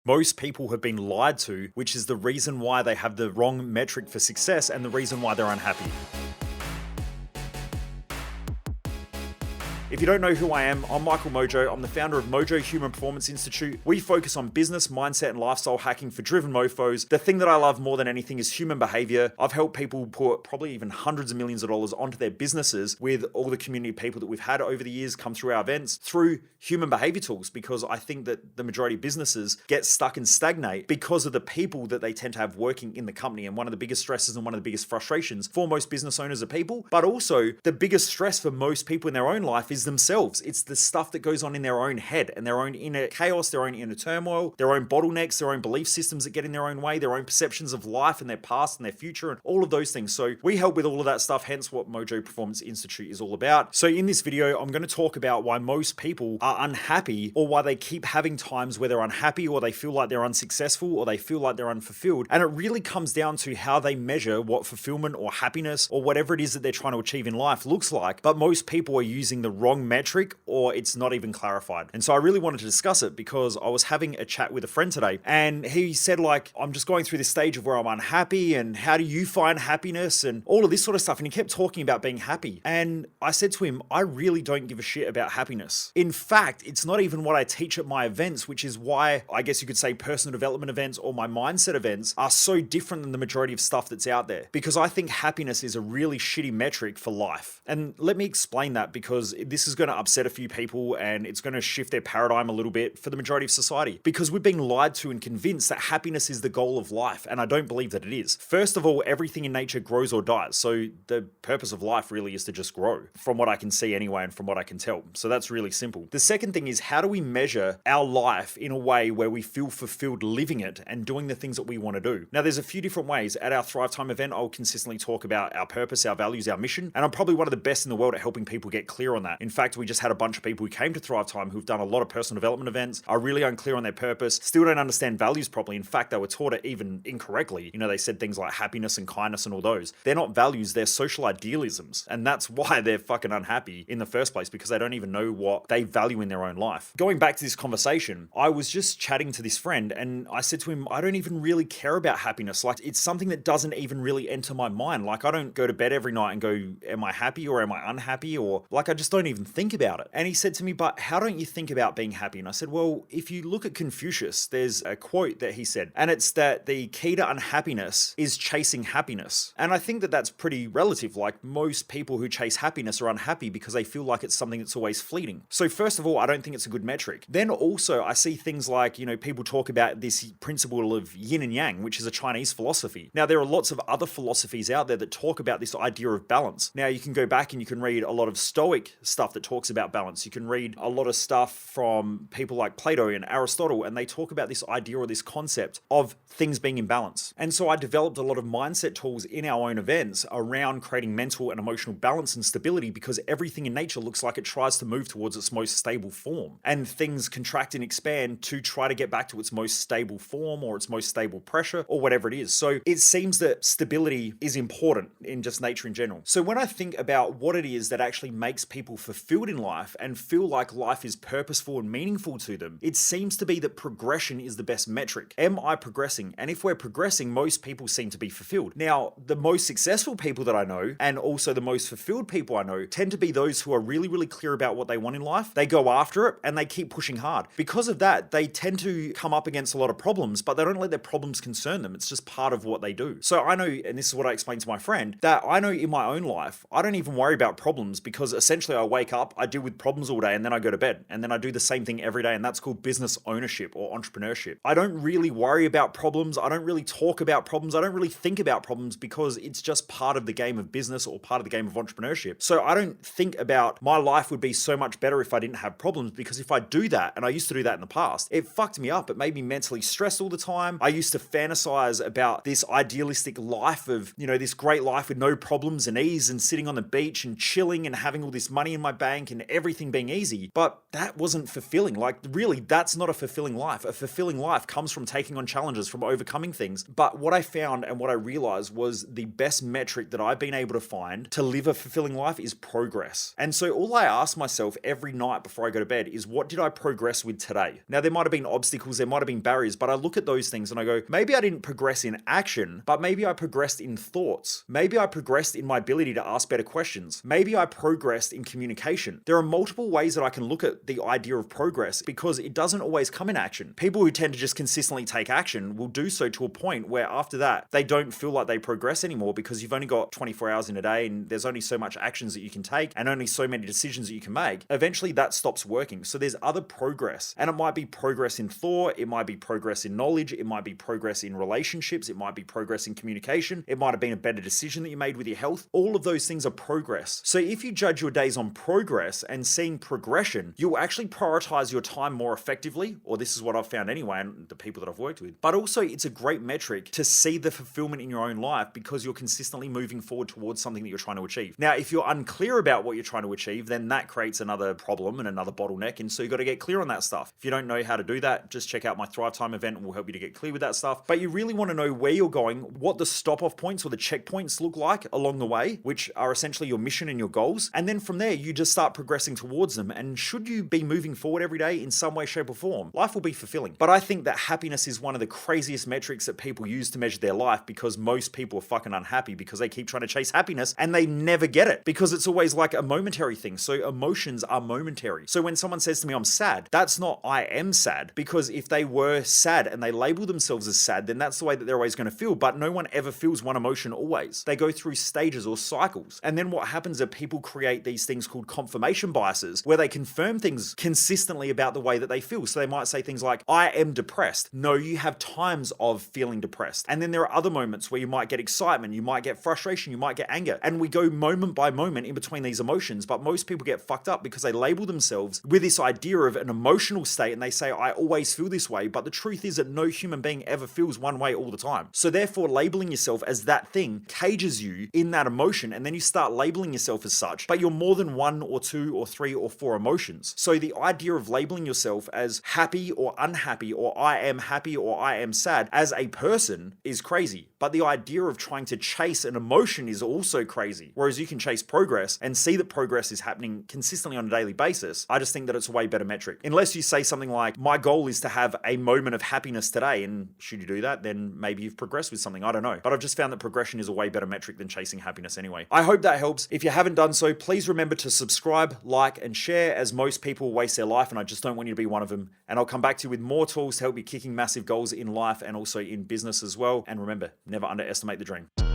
Most people have been lied to, which is the reason why they have the wrong metric for success and the reason why they're unhappy. If you don't know who I am, I'm Michael Mojo. I'm the founder of Mojo Human Performance Institute. We focus on business, mindset, and lifestyle hacking for driven mofos. The thing that I love more than anything is human behavior. I've helped people put probably even hundreds of millions of dollars onto their businesses with all the community people that we've had over the years come through our events through human behavior tools, because I think that the majority of businesses get stuck and stagnate because of the people that they tend to have working in the company. And one of the biggest stresses and one of the biggest frustrations for most business owners are people, but also the biggest stress for most people in their own life is themselves. It's the stuff that goes on in their own head and their own inner chaos, their own inner turmoil, their own bottlenecks, their own belief systems that get in their own way, their own perceptions of life and their past and their future and all of those things. So we help with all of that stuff, hence what Mojo Performance Institute is all about. So in this video, I'm going to talk about why most people are unhappy, or why they keep having times where they're unhappy, or they feel like they're unsuccessful, or they feel like they're unfulfilled. And it really comes down to how they measure what fulfillment or happiness or whatever it is that they're trying to achieve in life looks like. But most people are using the wrong metric, or it's not even clarified. And so I really wanted to discuss it because I was having a chat with a friend today, and he said, like, I'm just going through this stage of where I'm unhappy, and how do you find happiness and all of this sort of stuff. And he kept talking about being happy. And I said to him, I really don't give a shit about happiness. In fact, it's not even what I teach at my events, which is why I guess you could say personal development events or my mindset events are so different than the majority of stuff that's out there, because I think happiness is a really shitty metric for life. And let me explain that, because this is going to upset a few people and it's going to shift their paradigm a little bit for the majority of society, because we've been lied to and convinced that happiness is the goal of life. And I don't believe that it is. First of all, everything in nature grows or dies. So the purpose of life really is to just grow, from what I can see anyway and from what I can tell. So that's really simple. The second thing is, how do we measure our life in a way where we feel fulfilled living it and doing the things that we want to do? Now, there's a few different ways. At our Thrive Time event, I'll consistently talk about our purpose, our values, our mission. And I'm probably one of the best in the world at helping people get clear on that. In fact, we just had a bunch of people who came to Thrive Time who've done a lot of personal development events, are really unclear on their purpose, still don't understand values properly. In fact, they were taught it even incorrectly. You know, they said things like happiness and kindness and all those. They're not values, they're social idealisms. And that's why they're fucking unhappy in the first place, because they don't even know what they value in their own life. Going back to this conversation, I was just chatting to this friend and I said to him, I don't even really care about happiness. Like, it's something that doesn't even really enter my mind. Like, I don't go to bed every night and go, am I happy or am I unhappy? Or like, I just don't even think about it. And he said to me, but how don't you think about being happy? And I said, well, if you look at Confucius, there's a quote that he said, and it's that the key to unhappiness is chasing happiness. And I think that that's pretty relative. Like, most people who chase happiness are unhappy because they feel like it's something that's always fleeting. So first of all, I don't think it's a good metric. Then also, I see things like, you know, people talk about this principle of yin and yang, which is a Chinese philosophy. Now, there are lots of other philosophies out there that talk about this idea of balance. Now, you can go back and you can read a lot of Stoic stuff that talks about balance. You can read a lot of stuff from people like Plato and Aristotle, and they talk about this idea or this concept of things being in balance. And so I developed a lot of mindset tools in our own events around creating mental and emotional balance and stability, because everything in nature looks like it tries to move towards its most stable form, and things contract and expand to try to get back to its most stable form or its most stable pressure or whatever it is. So it seems that stability is important in just nature in general. So when I think about what it is that actually makes people fulfilled in life and feel like life is purposeful and meaningful to them, it seems to be that progression is the best metric. Am I progressing? And if we're progressing, most people seem to be fulfilled. Now, the most successful people that I know, and also the most fulfilled people I know, tend to be those who are really, really clear about what they want in life. They go after it and they keep pushing hard. Because of that, they tend to come up against a lot of problems, but they don't let their problems concern them. It's just part of what they do. So I know, and this is what I explained to my friend, that I know in my own life, I don't even worry about problems, because essentially I wake up, I deal with problems all day, and then I go to bed, and then I do the same thing every day, and that's called business ownership or entrepreneurship. I don't really worry about problems. I don't really talk about problems. I don't really think about problems, because it's just part of the game of business or part of the game of entrepreneurship. So I don't think about my life would be so much better if I didn't have problems, because if I do that, and I used to do that in the past, it fucked me up. It made me mentally stressed all the time. I used to fantasize about this idealistic life of, you know, this great life with no problems and ease and sitting on the beach and chilling and having all this money in my bank and everything being easy, but that wasn't fulfilling. Like, really, that's not a fulfilling life. A fulfilling life comes from taking on challenges, from overcoming things. But what I found and what I realized was the best metric that I've been able to find to live a fulfilling life is progress. And so all I ask myself every night before I go to bed is, what did I progress with today? Now, there might have been obstacles, there might have been barriers, but I look at those things and I go, maybe I didn't progress in action, but maybe I progressed in thoughts. Maybe I progressed in my ability to ask better questions. Maybe I progressed in communication. There are multiple ways that I can look at the idea of progress because it doesn't always come in action. People who tend to just consistently take action will do so to a point where after that, they don't feel like they progress anymore because you've only got 24 hours in a day and there's only so much actions that you can take and only so many decisions that you can make. Eventually that stops working. So there's other progress, and it might be progress in thought, it might be progress in knowledge, it might be progress in relationships, it might be progress in communication, it might have been a better decision that you made with your health. All of those things are progress. So if you judge your days on progress and seeing progression, you'll actually prioritize your time more effectively, or this is what I've found anyway, and the people that I've worked with. But also it's a great metric to see the fulfillment in your own life because you're consistently moving forward towards something that you're trying to achieve. Now, if you're unclear about what you're trying to achieve, then that creates another problem and another bottleneck. And so you got to get clear on that stuff. If you don't know how to do that, just check out my Thrive Time event and we'll help you to get clear with that stuff. But you really want to know where you're going, what the stop off points or the checkpoints look like along the way, which are essentially your mission and your goals. And then from there, you just start progressing towards them. And should you be moving forward every day in some way, shape, or form, life will be fulfilling. But I think that happiness is one of the craziest metrics that people use to measure their life because most people are fucking unhappy because they keep trying to chase happiness and they never get it because it's always like a momentary thing. So emotions are momentary. So when someone says to me, I'm sad, that's not I am sad, because if they were sad and they label themselves as sad, then that's the way that they're always going to feel. But no one ever feels one emotion always. They go through stages or cycles. And then what happens is people create these things called confirmation biases where they confirm things consistently about the way that they feel. So they might say things like, I am depressed. No, you have times of feeling depressed. And then there are other moments where you might get excitement, you might get frustration, you might get anger. And we go moment by moment in between these emotions. But most people get fucked up because they label themselves with this idea of an emotional state and they say, I always feel this way. But the truth is that no human being ever feels one way all the time. So therefore, labeling yourself as that thing cages you in that emotion. And then you start labeling yourself as such, but you're more than one or two or three or four emotions. So the idea of labeling yourself as happy or unhappy, or I am happy or I am sad as a person is crazy. But the idea of trying to chase an emotion is also crazy. Whereas you can chase progress and see that progress is happening consistently on a daily basis. I just think that it's a way better metric. Unless you say something like, my goal is to have a moment of happiness today. And should you do that, then maybe you've progressed with something. I don't know. But I've just found that progression is a way better metric than chasing happiness anyway. I hope that helps. If you haven't done so, please remember to subscribe, like, and share, as most people waste their life and I just don't want you to be one of them. And I'll come back to you with more tools to help you kicking massive goals in life and also in business as well. And remember, never underestimate the dream.